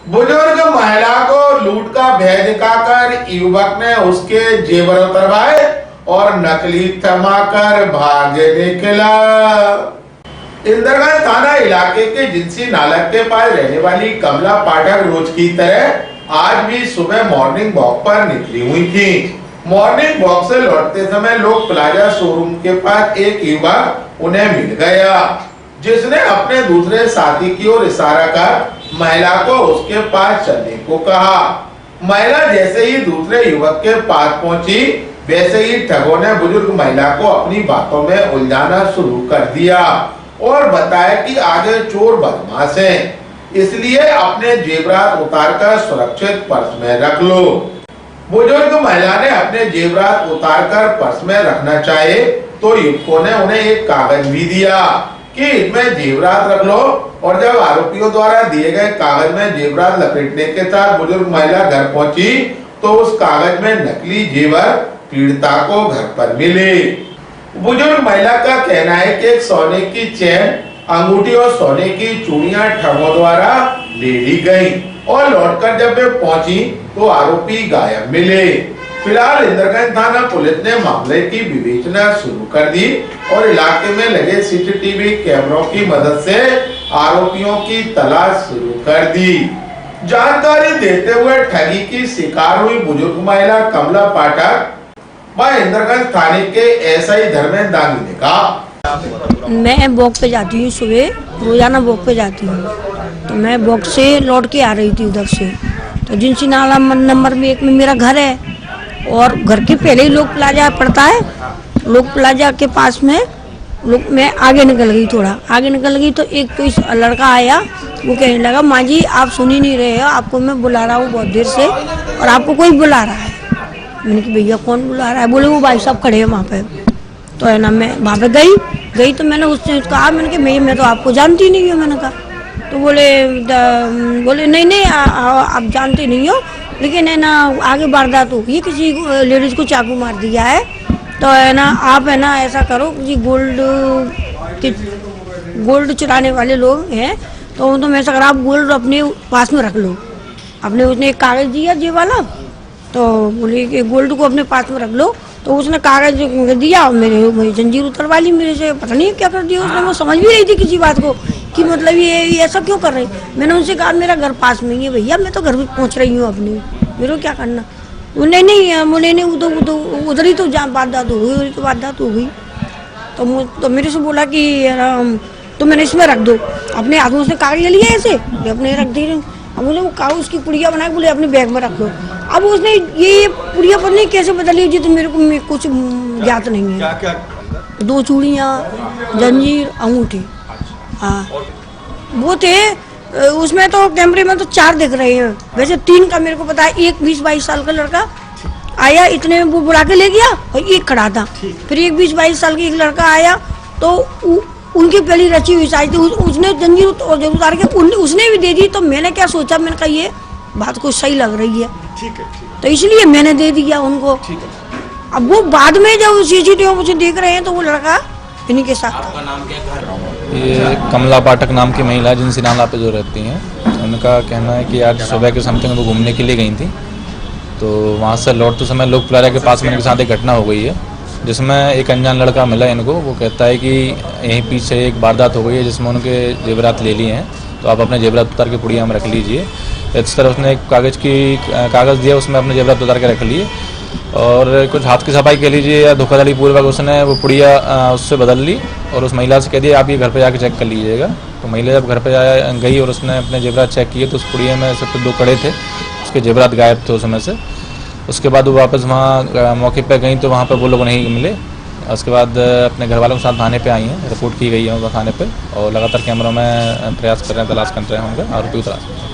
बुजुर्ग महिला को लूट का भय दिखाकर युवक ने उसके जेवर उतरवाए और नकली थमाकर भागे निकला। इंदरगंज थाना इलाके के जिंसी नालक के पास रहने वाली कमला पाठक रोज की तरह आज भी सुबह मॉर्निंग वॉक पर निकली हुई थी। मॉर्निंग वॉक से लौटते समय लोक प्लाजा शोरूम के पास एक युवक उन्हें मिल गया, जिसने अपने दूसरे साथी की ओर इशारा कर महिला को उसके पास चलने को कहा। महिला जैसे ही दूसरे युवक के पास पहुंची, वैसे ही ठगों ने बुजुर्ग महिला को अपनी बातों में उलझाना शुरू कर दिया और बताया कि आगे चोर बदमाश हैं, इसलिए अपने जेवरात उतारकर सुरक्षित पर्स में रख लो। बुजुर्ग महिला ने अपने जेवरात उतारकर पर्स में रखना चाहे तो युवकों ने उन्हें एक कागज भी दिया कि इसमें जेवरात रख लो, और जब आरोपियों द्वारा दिए गए कागज में जेवरात लपेटने के साथ बुजुर्ग महिला घर पहुंची तो उस कागज में नकली जेवर पीड़िता को घर पर मिले। बुजुर्ग महिला का कहना है कि एक सोने की चेन, अंगूठी और सोने की चूड़ियां ठगों द्वारा ले ली गई और लौटकर जब वे पहुंची तो आरोपी गायब मिले। फिलहाल इंदरगंज थाना पुलिस ने मामले की विवेचना शुरू कर दी और इलाके में लगे सीसीटीवी कैमरों की मदद से आरोपियों की तलाश शुरू कर दी। जानकारी देते हुए ठगी की शिकार हुई बुजुर्ग महिला कमला पाठक व इंदरगंज थाने के एसआई धर्मेंद्र दांगी ने कहा, मैं वॉक पे जाती हूँ, सुबह रोजाना वॉक पे जाती हूँ। तो मैं वॉक से लौट के आ रही थी उधर से, तो जिनसी नाला नंबर में 1 में मेरा घर है और घर के पहले ही लोक प्लाजा पड़ता है। लोक प्लाजा के पास में मैं आगे निकल गई, थोड़ा आगे निकल गई तो एक कोई लड़का आया, वो कहने लगा, माँ जी आप सुन ही नहीं रहे हो, आपको मैं बुला रहा हूँ बहुत देर से और आपको कोई बुला रहा है। मैंने कहा भैया कौन बुला रहा है? बोले वो भाई साहब खड़े हैं वहाँ पे। तो है ना, मैं वहाँ पे गई तो मैंने उससे कहा, मैंने कहा मैं तो आपको जानती नहीं हूँ। मैंने कहा तो बोले नहीं आप जानते नहीं हो, लेकिन है ना आगे वारदात हो गई, किसी लेडीज को चाकू मार दिया है। तो है ना आप है ना ऐसा करो, किसी गोल्ड चुराने वाले लोग हैं तो मैं ऐसा करो, आप गोल्ड अपने पास में रख लो। अपने उसने एक कागज दिया जे वाला, तो बोले कि गोल्ड को अपने पास में रख लो। तो उसने कागज दिया और मेरी जंजीर उतरवा ली मेरे से, पता नहीं क्या कर दिया उसने। मैं समझ भी रही थी किसी बात को कि मतलब ये ऐसा क्यों कर रही। मैंने उनसे कहा मेरा घर पास में ही है भैया, मैं तो घर भी पहुंच रही हूँ अपने, मेरे को क्या करना। नहीं बोले नहीं उधर ही तो वारदात हो गई, तो वारदात हो गई। तो मेरे से बोला कि तो मैंने इसमें रख दो, अपने हाथ में उसने कागज ले लिया ऐसे, अपने रख दी। अब बोले वो कागज की पुड़िया बना के बोले अपने बैग में रख लो। अब उसने ये पुड़िया पर नहीं कैसे बदली जी, तो मेरे को कुछ ज्ञात नहीं है। क्या क्या? 2 चूड़ियाँ, जंजीर, अंगूठी। हाँ वो थे उसमें, तो कैमरे में तो 4 दिख रहे हैं, वैसे 3 का मेरे को पता है। एक 20-22 साल का लड़का आया, इतने वो बुला के ले गया और एक खड़ा था। फिर एक 20-22 साल का एक लड़का आया, तो उनकी पहली रची हुई शादी थी, उसने जंजीर उतार के उसने भी दे दी। तो मैंने क्या सोचा, मैंने कहा ये बात को सही लग रही है, ठीक है। तो इसलिए मैंने दे दिया उनको। अब वो बाद में जब सीसीटीवी मुझे देख रहे हैं तो वो लड़का इन्हीं के साथ। आपका नाम क्या है? ये कमला पाठक नाम की महिला जिनसी नाला पे जो रहती हैं, उनका कहना है कि आज सुबह के समथिंग वो घूमने के लिए गई थी, तो वहाँ से लौटते समय लोक प्लाजा के पास में इनके साथ एक घटना हो गई है, जिसमें एक अनजान लड़का मिला इनको। वो कहता है कि यहीं पीछे एक वारदात हो गई है जिसमें उनके जेवरात ले लिए हैं, तो आप अपने जेवरात उतार के पुड़िया में रख लीजिए। इस तरह उसने एक कागज़ दिया, उसमें अपने जेवरात उतार के रख लिए और कुछ हाथ की सफाई कह लीजिए या धोखाधड़ी पूर्वक उसने वो पुड़िया उससे बदल ली और उस महिला से कह दिया आप ये घर पे जाके चेक कर लीजिएगा। तो महिला जब घर पे गई और उसने अपने जेवरात चेक किए तो उस पुड़िया में सिर्फ 2 कड़े थे, उसके जेवरात गायब थे उस समय से। उसके बाद वो वापस वहाँ मौके पर गई तो वहाँ पर वो लोग नहीं मिले। उसके बाद अपने घर वालों के साथ थाने पे आई हैं, रिपोर्ट की गई है उनका थाने पे और लगातार कैमरों में प्रयास कर रहे हैं, तलाश कर रहे हैं उनका आरोपी को तलाश।